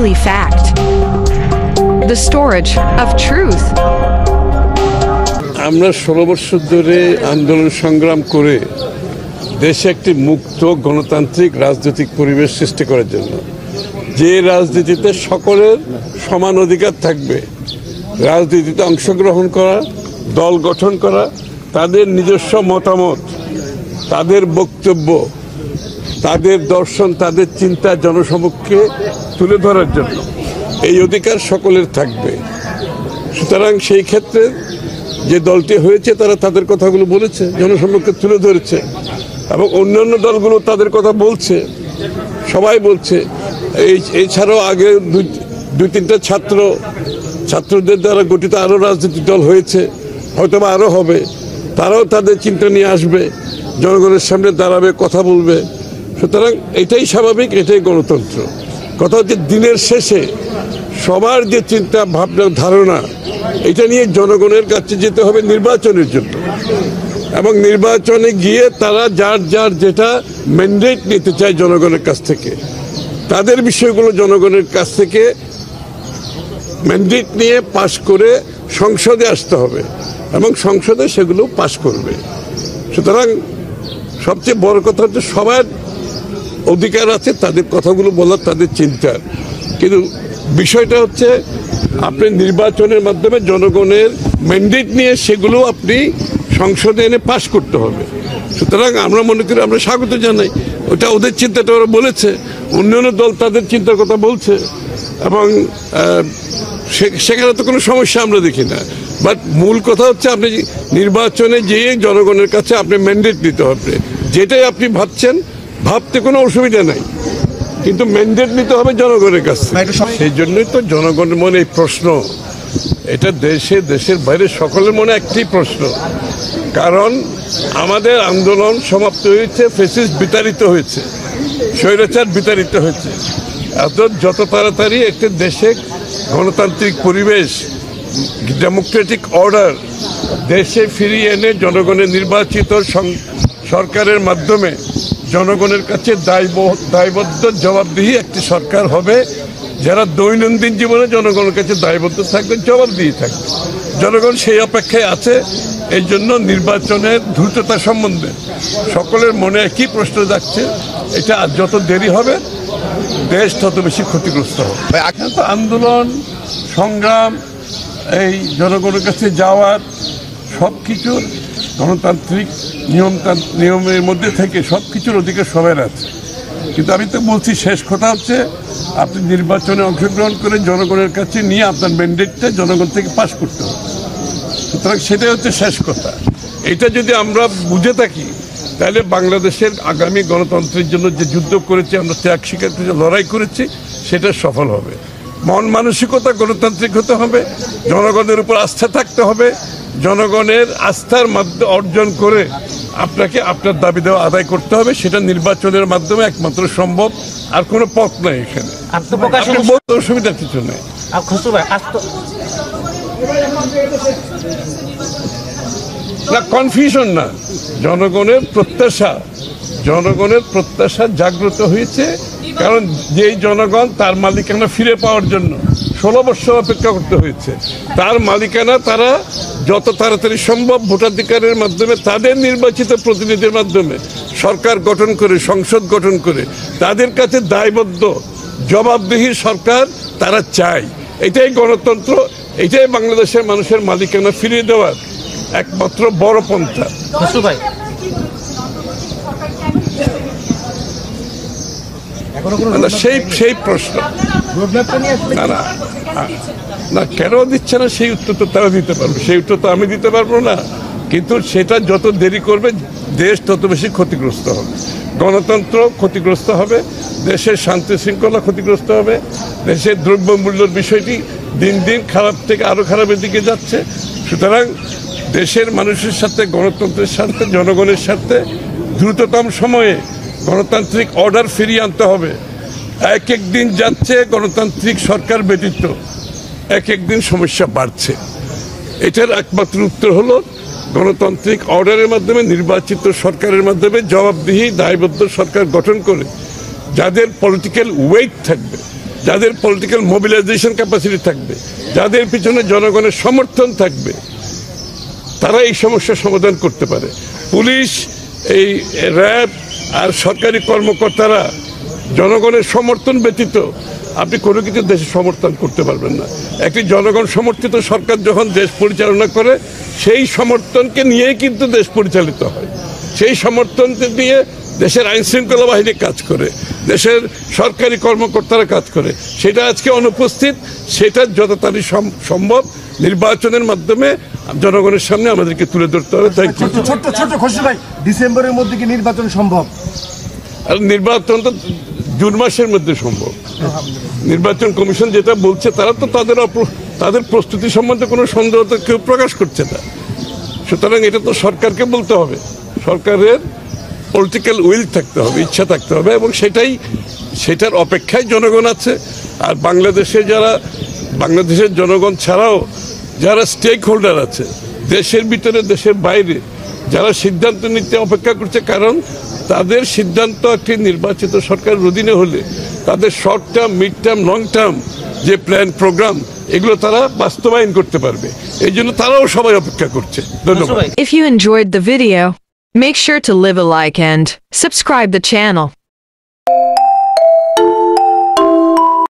daily fact, the storage of truth. আমরা 16 বছর ধরে আন্দোলন সংগ্রাম করে দেশে একটি মুক্ত গণতান্ত্রিক রাজনৈতিক পরিবেশ সৃষ্টি করার জন্য, যে রাজনীতিতে সকলের সমান অধিকার থাকবে, রাজনীতিতে অংশগ্রহণ করা, দল গঠন করা, তাদের নিজস্ব মতামত, তাদের বক্তব্য, তাদের দর্শন, তাদের চিন্তা জনসমক্ষে তুলে ধরার জন্য এই অধিকার সকলের থাকবে। সুতরাং সেই ক্ষেত্রে যে দলটি হয়েছে তারা তাদের কথাগুলো বলেছে, জনসমক্ষে তুলে ধরেছে, এবং অন্যান্য দলগুলো তাদের কথা বলছে, সবাই বলছে। এছাড়াও আগে দুই তিনটা ছাত্রদের দ্বারা গঠিত আরও রাজনৈতিক দল হয়েছে, হয়তো বা আরও হবে। তারাও তাদের চিন্তা নিয়ে আসবে, জনগণের সামনে দাঁড়াবে, কথা বলবে। সুতরাং এটাই স্বাভাবিক, এটাই গণতন্ত্র। কথা হচ্ছে দিনের শেষে সবার যে চিন্তা ভাবনা ধারণা, এটা নিয়ে জনগণের কাছে যেতে হবে নির্বাচনের জন্য, এবং নির্বাচনে গিয়ে তারা যার যেটা ম্যান্ডেট নিতে চায় জনগণের কাছ থেকে, তাদের বিষয়গুলো জনগণের কাছ থেকে ম্যান্ডেট নিয়ে পাশ করে সংসদে আসতে হবে, এবং সংসদে সেগুলো পাশ করবে। সুতরাং সবচেয়ে বড় কথা হচ্ছে সবার অধিকার আছে তাদের কথাগুলো বলার, তাদের চিন্তার। কিন্তু বিষয়টা হচ্ছে আপনি নির্বাচনের মাধ্যমে জনগণের ম্যান্ডেট নিয়ে সেগুলো আপনি সংসদে এনে পাশ করতে হবে। সুতরাং আমরা মনে করি, আমরা স্বাগত জানাই, ওটা ওদের চিন্তাটা ওরা বলেছে, অন্যান্য দল তাদের চিন্তার কথা বলছে, এবং সেখানে তো কোনো সমস্যা আমরা দেখি না। বাট মূল কথা হচ্ছে আপনি নির্বাচনে যেয়ে জনগণের কাছে আপনি ম্যান্ডেট নিতে হবে, যেটাই আপনি ভাবছেন, ভাবতে কোনো অসুবিধা নাই, কিন্তু ম্যান্ডেট নিতে হবে জনগণের কাছে। সেই জন্যই তো জনগণের মনে এই প্রশ্ন, এটা দেশের বাইরে সকলের মনে একটি প্রশ্ন। কারণ আমাদের আন্দোলন সমাপ্ত হয়েছে, ফ্যাসিস্ট বিতাড়িত হয়েছে, স্বৈরাচার বিতাড়িত হয়েছে। যত তাড়াতাড়ি একটি দেশে গণতান্ত্রিক পরিবেশ, ডেমোক্রেটিক অর্ডার দেশে ফিরিয়ে এনে জনগণের নির্বাচিত সরকারের মাধ্যমে জনগণের কাছে দায়বদ্ধ জবাবদিহি একটি সরকার হবে, যারা দৈনন্দিন জীবনে জনগণের কাছে দায়বদ্ধ থাকবে, জবাবদিহি থাকবে। জনগণ সেই অপেক্ষায় আছে। এই জন্য নির্বাচনের দ্রুততা সম্বন্ধে সকলের মনে একই প্রশ্ন যাচ্ছে, এটা যত দেরি হবে দেশ তত বেশি ক্ষতিগ্রস্ত হবে। আন্দোলন সংগ্রাম, এই জনগণের কাছে যাওয়ার সব কিছুর গণতান্ত্রিক নিয়মের মধ্যে থেকে সব কিছুর অধিকার সবার আছে। কিন্তু আমি তো বলছি, শেষ কথা হচ্ছে আপনি নির্বাচনে অংশগ্রহণ করে জনগণের কাছে নিয়ে আপনার ম্যান্ডেটটা জনগণ থেকে পাশ করতে হবে। সুতরাং সেটাই হচ্ছে শেষ কথা। এটা যদি আমরা বুঝে থাকি, তাহলে বাংলাদেশের আগামী গণতন্ত্রের জন্য যে যুদ্ধ করেছি আমরা, ত্যাগ স্বীকার করে লড়াই করেছি, সেটা সফল হবে। মন মানসিকতা গণতান্ত্রিক হতে হবে, জনগণের উপর আস্থা থাকতে হবে। জনগণের আস্থার মাধ্যমে অর্জন করে আপনাকে আপনার দাবি দেওয়া আদায় করতে হবে, সেটা নির্বাচনের মাধ্যমে একমাত্র সম্ভব। আর কোনো পথ নাই এখানে, অসুবিধার কিছু নেই। না, কনফিউশন না, জনগণের প্রত্যাশা জাগ্রত হয়েছে। কারণ যেই জনগণ তার মালিকানা ফিরে পাওয়ার জন্য 16 বছর অপেক্ষা করতে হয়েছে, তার মালিকানা তারা যত তাড়াতাড়ি সম্ভব ভোটাধিকারের মাধ্যমে, তাদের নির্বাচিত প্রতিনিধির মাধ্যমে সরকার গঠন করে, সংসদ গঠন করে তাদের কাছে দায়বদ্ধ জবাবদিহি সরকার তারা চায়। এটাই গণতন্ত্র, এটাই বাংলাদেশের মানুষের মালিকানা ফিরিয়ে দেওয়ার একমাত্র বড় পন্থা। সেই প্রশ্ন না কেন দিচ্ছে না, সেই উত্তর তো তারা দিতে পারবে, সেই উত্তর তো আমি দিতে পারবো না। কিন্তু সেটা যত দেরি করবে দেশ তত বেশি ক্ষতিগ্রস্ত হবে, গণতন্ত্র ক্ষতিগ্রস্ত হবে, দেশের শান্তি শৃঙ্খলা ক্ষতিগ্রস্ত হবে, দেশের দ্রব্যমূল্যের বিষয়টি দিন দিন খারাপ থেকে আরও খারাপের দিকে যাচ্ছে। সুতরাং দেশের মানুষের সাথে, গণতন্ত্রের সাথে, জনগণের সাথে দ্রুততম সময়ে গণতান্ত্রিক অর্ডার ফিরিয়ে আনতে হবে। এক এক দিন যাচ্ছে গণতান্ত্রিক সরকার ব্যতীত, এক এক দিন সমস্যা বাড়ছে। এটার একমাত্র উত্তর হলো গণতান্ত্রিক অর্ডারের মাধ্যমে, নির্বাচিত সরকারের মাধ্যমে জবাবদিহি দায়বদ্ধ সরকার গঠন করে যাদের পলিটিক্যাল ওয়েট থাকবে, যাদের পলিটিক্যাল মোবিলাইজেশন ক্যাপাসিটি থাকবে, যাদের পিছনে জনগণের সমর্থন থাকবে, তারা এই সমস্যার সমাধান করতে পারে। পুলিশ, এই র্যাব আর সরকারি কর্মকর্তারা জনগণের সমর্থন ব্যতীত আপনি কোনো কিছু দেশে সমর্থন করতে পারবেন না। একটি জনগণ সমর্থিত সরকার যখন দেশ পরিচালনা করে, সেই সমর্থনকে নিয়েই কিন্তু দেশ পরিচালিত হয়। সেই সমর্থনকে দিয়ে দেশের আইন শৃঙ্খলা বাহিনী কাজ করে, দেশের সরকারি কর্মকর্তারা কাজ করে। সেটা আজকে অনুপস্থিত। সেটা যত তাড়াতাড়ি সম্ভব নির্বাচনের মাধ্যমে জনগণের সামনে আমাদেরকে তুলে ধরতে হবে। তাই ছোট্ট খসরু ভাই, ডিসেম্বরের মধ্যে কি নির্বাচন সম্ভব? আর নির্বাচন তো জুন মাসের মধ্যে সম্ভব। নির্বাচন কমিশন যেটা বলছে, তারা তো তাদের প্রস্তুতি সম্বন্ধে কোনো সন্দেহ তো কেউ প্রকাশ করছে না। সুতরাং এটা তো সরকারকে বলতে হবে, সরকারের পলিটিক্যাল উইল থাকতে হবে, ইচ্ছা থাকতে হবে, এবং সেটার অপেক্ষায় জনগণ আছে। আর বাংলাদেশের জনগণ ছাড়াও যারা স্টেক হোল্ডার আছে, দেশের ভিতরে দেশের বাইরে, যারা সিদ্ধান্ত নিতে অপেক্ষা করছে, কারণ তাদের সিদ্ধান্ত একটি নির্বাচিত সরকারের অধীনে হলে তাদের short term, mid term, long term যে প্ল্যান প্রোগ্রাম, এগুলো তারা বাস্তবায়ন করতে পারবে। এই জন্য তারাও সবাই অপেক্ষা করছে। ধন্যবাদ। If you enjoyed the video, make sure to leave a like and subscribe the channel.